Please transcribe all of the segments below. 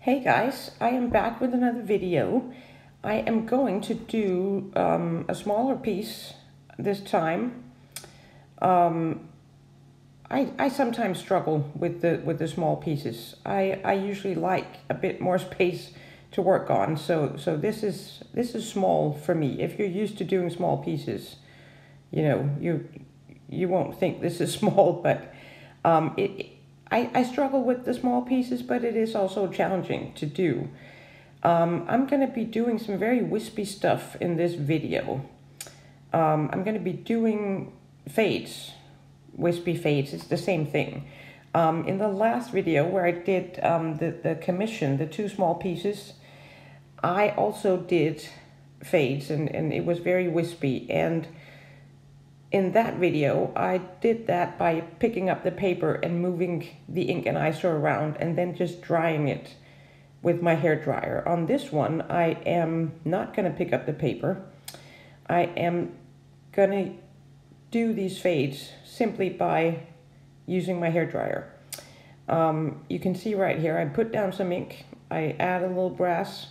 Hey guys, I am back with another video. I am going to do a smaller piece this time. I sometimes struggle with the small pieces. I usually like a bit more space to work on. So this is small for me. If you're used to doing small pieces, you won't think this is small, but I struggle with the small pieces, but it is also challenging to do. I'm going to be doing some very wispy stuff in this video. I'm going to be doing fades, wispy fades. It's the same thing. In the last video where I did the commission, the two small pieces, I also did fades, and it was very wispy. And in that video, I did that by picking up the paper and moving the ink and ISO around and then just drying it with my hair dryer. On this one, I am not going to pick up the paper. I am going to do these fades simply by using my hair dryer. You can see right here, I put down some ink, I add a little brass,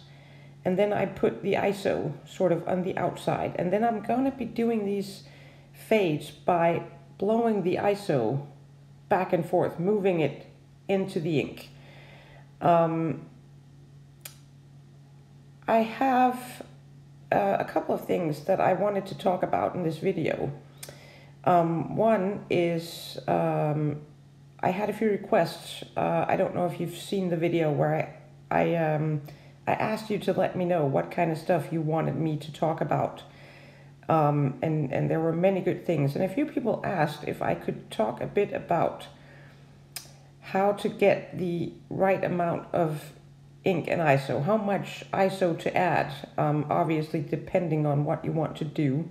and then I put the ISO sort of on the outside. And then I'm going to be doing these fades by blowing the ISO back and forth, moving it into the ink. I have a couple of things that I wanted to talk about in this video. One is I had a few requests. I don't know if you've seen the video where I asked you to let me know what kind of stuff you wanted me to talk about. And there were many good things. And a few people asked if I could talk a bit about how to get the right amount of ink and ISO, how much ISO to add, obviously depending on what you want to do.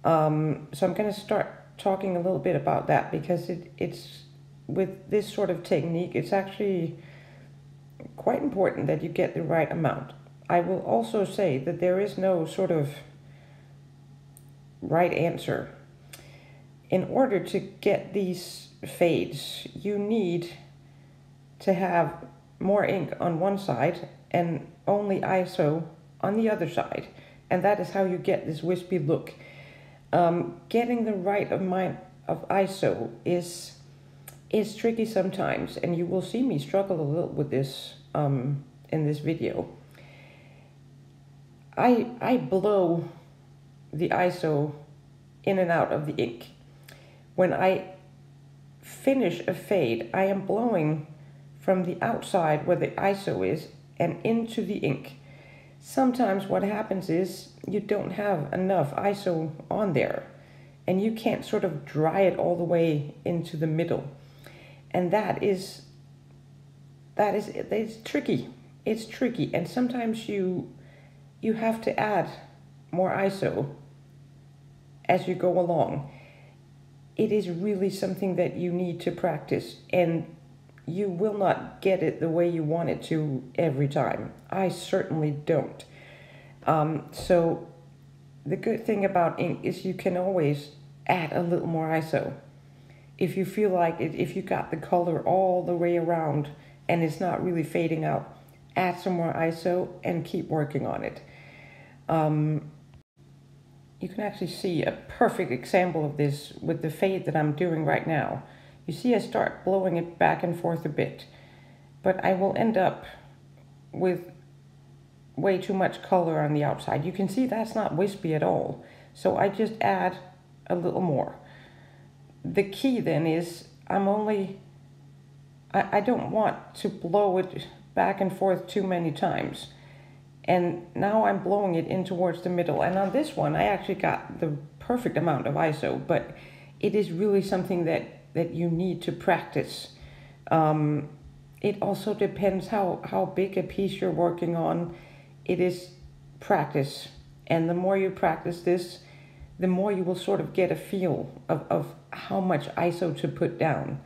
So I'm going to start talking a little bit about that, because it's with this sort of technique, it's actually quite important that you get the right amount. I will also say that there is no sort of right answer. In order to get these fades, you need to have more ink on one side and only ISO on the other side, and that is how you get this wispy look. Getting the right amount of ISO is tricky sometimes, and you will see me struggle a little with this in this video. I blow the ISO in and out of the ink. When I finish a fade, I am blowing from the outside where the ISO is and into the ink. Sometimes what happens is you don't have enough ISO on there, and you can't sort of dry it all the way into the middle. And it's tricky. It's tricky, and sometimes you have to add more ISO as you go along. It is really something that you need to practice, and you will not get it the way you want it to every time. I certainly don't. So the good thing about ink is you can always add a little more ISO. If you feel like it, if you got the color all the way around and it's not really fading out, add some more ISO and keep working on it. You can actually see a perfect example of this with the fade that I'm doing right now. You see I start blowing it back and forth a bit, but I will end up with way too much color on the outside. You can see that's not wispy at all, so I just add a little more. The key then is I don't want to blow it back and forth too many times. And now I'm blowing it in towards the middle. And on this one, I actually got the perfect amount of ISO, but it is really something that you need to practice. It also depends how big a piece you're working on. It is practice. And the more you practice this, the more you will sort of get a feel of how much ISO to put down.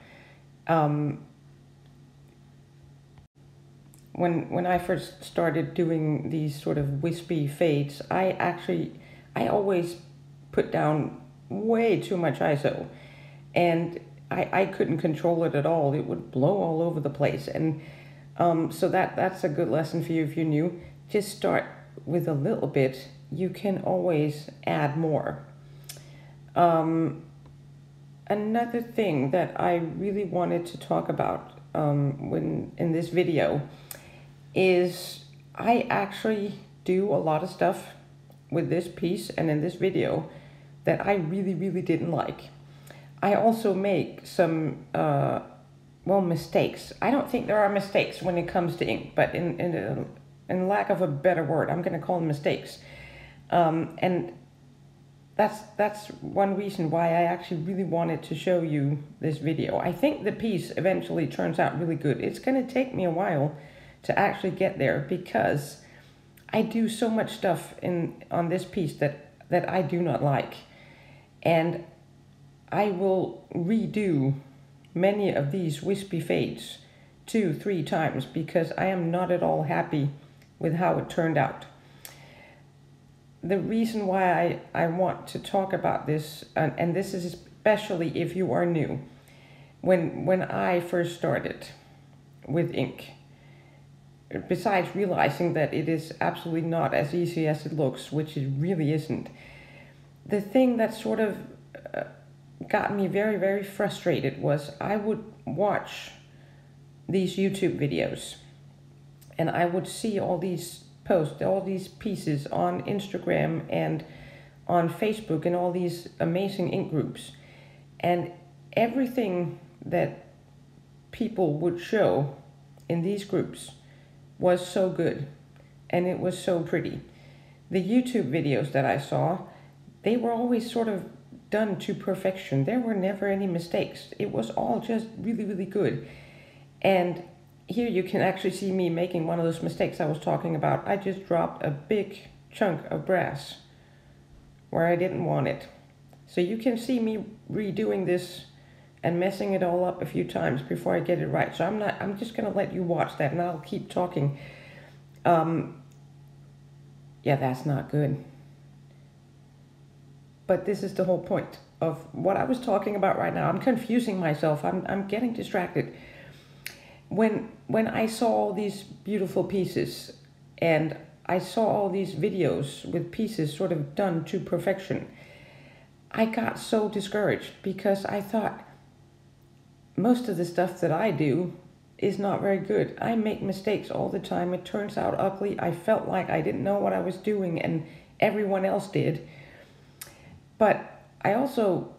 When I first started doing these sort of wispy fades, I always put down way too much ISO, and I couldn't control it at all. It would blow all over the place, and So that's a good lesson for you if you're new. Just start with a little bit. You can always add more. Another thing that I really wanted to talk about when in this video is I actually do a lot of stuff with this piece and in this video that I really, really didn't like. I also make some, mistakes. I don't think there are mistakes when it comes to ink, but in lack of a better word, I'm going to call them mistakes. And that's one reason why I actually really wanted to show you this video. I think the piece eventually turns out really good. It's going to take me a while to actually get there because I do so much stuff on this piece that I do not like. And I will redo many of these wispy fades 2-3 times because I am not at all happy with how it turned out. The reason why I want to talk about this, and this is especially if you are new, when I first started with ink, besides realizing that it is absolutely not as easy as it looks, which it really isn't, the thing that sort of got me very, very frustrated was I would watch these YouTube videos and I would see all these posts, all these pieces on Instagram and on Facebook and all these amazing ink groups. And everything that people would show in these groups was so good and it was so pretty. The YouTube videos that I saw, they were always sort of done to perfection. There were never any mistakes. It was all just really, really good. And here you can actually see me making one of those mistakes I was talking about. I just dropped a big chunk of brass where I didn't want it. So you can see me redoing this and messing it all up a few times before I get it right. So I'm just gonna let you watch that and I'll keep talking. Yeah, that's not good. But this is the whole point of what I was talking about right now. I'm confusing myself. I'm getting distracted. When I saw all these beautiful pieces and I saw all these videos with pieces sort of done to perfection, I got so discouraged because I thought most of the stuff that I do is not very good. I make mistakes all the time. It turns out ugly. I felt like I didn't know what I was doing and everyone else did. But I also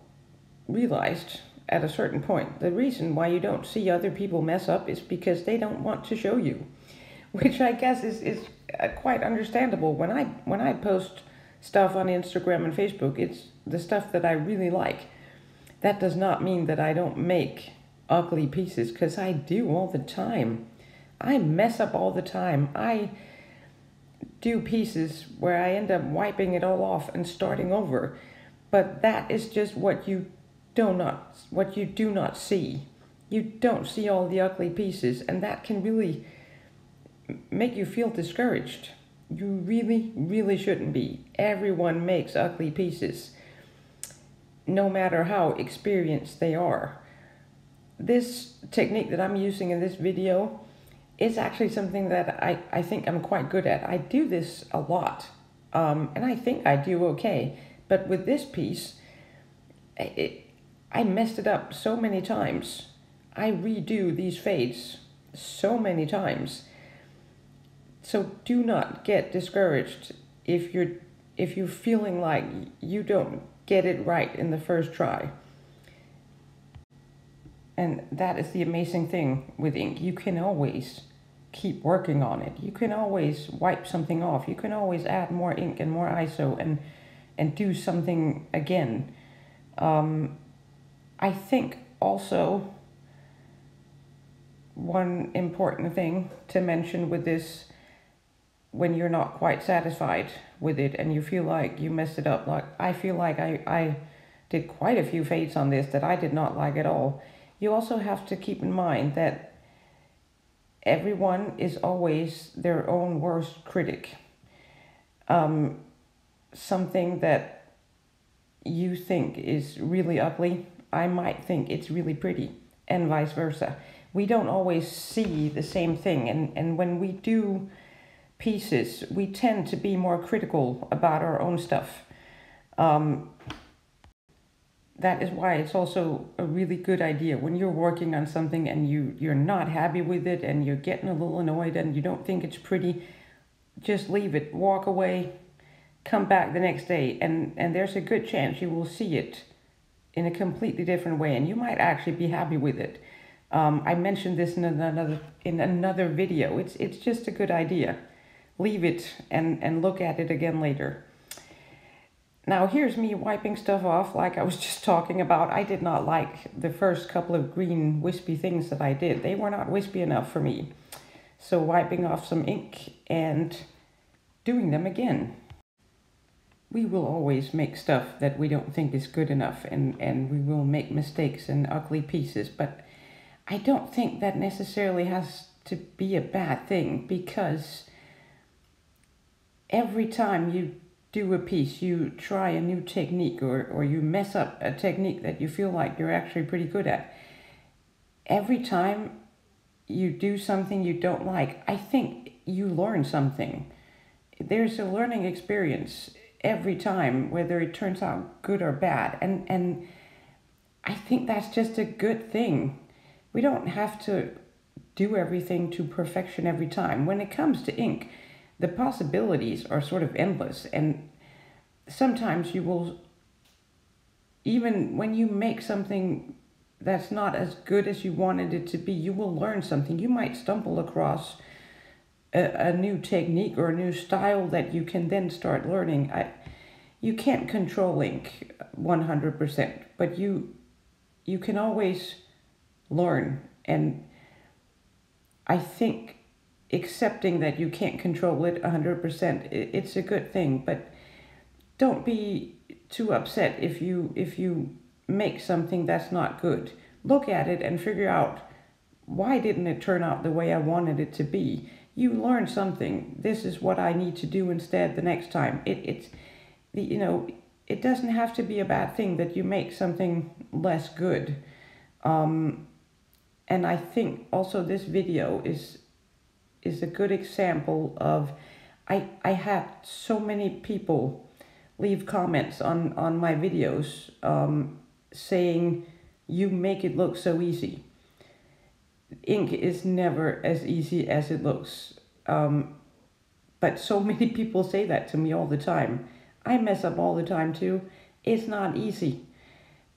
realized at a certain point, the reason why you don't see other people mess up is because they don't want to show you, which I guess is quite understandable. When I post stuff on Instagram and Facebook, it's the stuff that I really like. That does not mean that I don't make ugly pieces, because I do all the time. I mess up all the time. I do pieces where I end up wiping it all off and starting over. But that is just what you do not see. You don't see all the ugly pieces, and that can really make you feel discouraged. You really, really shouldn't be. Everyone makes ugly pieces, no matter how experienced they are. This technique that I'm using in this video is actually something that I think I'm quite good at. I do this a lot, and I think I do okay. But with this piece, I messed it up so many times. I redo these fades so many times. So do not get discouraged if you're feeling like you don't get it right in the first try. And that is the amazing thing with ink. You can always keep working on it. You can always wipe something off. You can always add more ink and more ISO and do something again. I think also one important thing to mention with this, when you're not quite satisfied with it and you feel like you messed it up, like I feel like I did quite a few fades on this that I did not like at all. You also have to keep in mind that everyone is always their own worst critic. Something that you think is really ugly, I might think it's really pretty, and vice versa. we don't always see the same thing. And when we do pieces, we tend to be more critical about our own stuff. That is why it's also a really good idea when you're working on something and you're not happy with it and you're getting a little annoyed and you don't think it's pretty, just leave it, walk away, come back the next day, and there's a good chance you will see it in a completely different way, and you might actually be happy with it. I mentioned this in another video. It's just a good idea. Leave it and look at it again later. Now here's me wiping stuff off like I was just talking about. I did not like the first couple of green wispy things that I did. They were not wispy enough for me. So wiping off some ink and doing them again. We will always make stuff that we don't think is good enough, and we will make mistakes and ugly pieces, but I don't think that necessarily has to be a bad thing, because every time you do a piece, you try a new technique, or you mess up a technique that you feel like you're actually pretty good at. Every time you do something you don't like, I think you learn something. There's a learning experience every time, whether it turns out good or bad. And I think that's just a good thing. We don't have to do everything to perfection every time. When it comes to ink, the possibilities are sort of endless. And sometimes you will, even when you make something that's not as good as you wanted it to be, you will learn something. You might stumble across a new technique or a new style that you can then start learning. You can't control ink 100%, but you can always learn. And I think accepting that you can't control it 100%, it's a good thing. But don't be too upset if you make something that's not good. Look at it and figure out, why didn't it turn out the way I wanted it to be? You learn something. This is what I need to do instead the next time. It doesn't have to be a bad thing that you make something less good. And I think also this video is a good example of, I had so many people leave comments on my videos saying, you make it look so easy. Ink is never as easy as it looks. But so many people say that to me all the time. I mess up all the time too. It's not easy.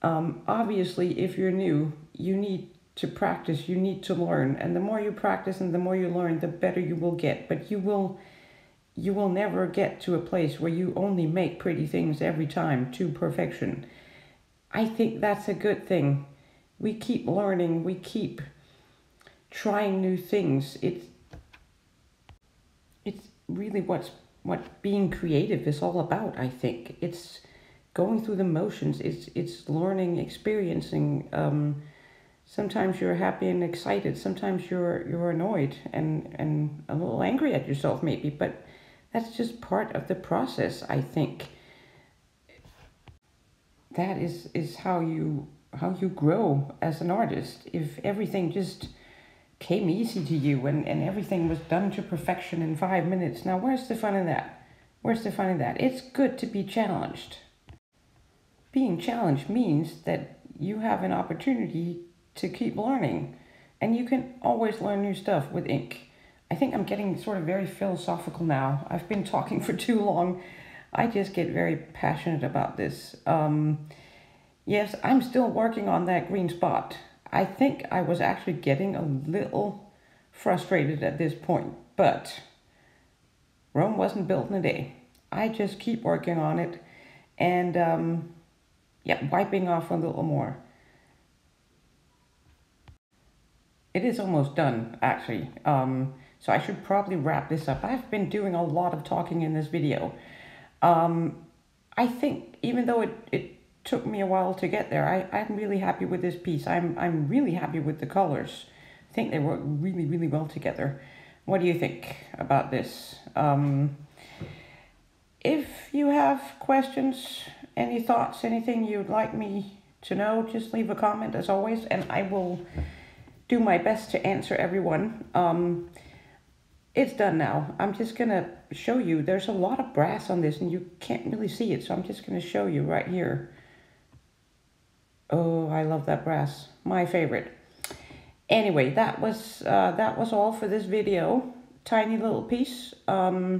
Obviously, if you're new, you need to practice, you need to learn. And the more you practice and the more you learn, the better you will get. But you will never get to a place where you only make pretty things every time to perfection. I think that's a good thing. We keep learning, we keep trying new things. It's really what being creative is all about, I think. It's going through the motions, it's learning, experiencing. Sometimes you're happy and excited, sometimes you're annoyed and a little angry at yourself maybe, but that's just part of the process, I think. That is how you grow as an artist. If everything just came easy to you and everything was done to perfection in 5 minutes, now where's the fun in that? Where's the fun in that? It's good to be challenged. Being challenged means that you have an opportunity to keep learning, and you can always learn new stuff with ink. I think I'm getting sort of very philosophical now. I've been talking for too long. I just get very passionate about this. Yes, I'm still working on that green spot. I think I was actually getting a little frustrated at this point, but Rome wasn't built in a day. I just keep working on it and wiping off a little more. It is almost done, actually. So I should probably wrap this up. I've been doing a lot of talking in this video. I think even though it took me a while to get there, I'm really happy with this piece. I'm really happy with the colors. I think they work really, really well together. What do you think about this? If you have questions, any thoughts, anything you'd like me to know, just leave a comment as always, and I will do my best to answer everyone. It's done now. I'm just gonna show you. There's a lot of brass on this and you can't really see it, so I'm just gonna show you right here. Oh, I love that brass. My favorite. Anyway, that was all for this video. Tiny little piece. I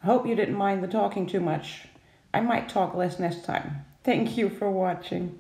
hope you didn't mind the talking too much. I might talk less next time. Thank you for watching.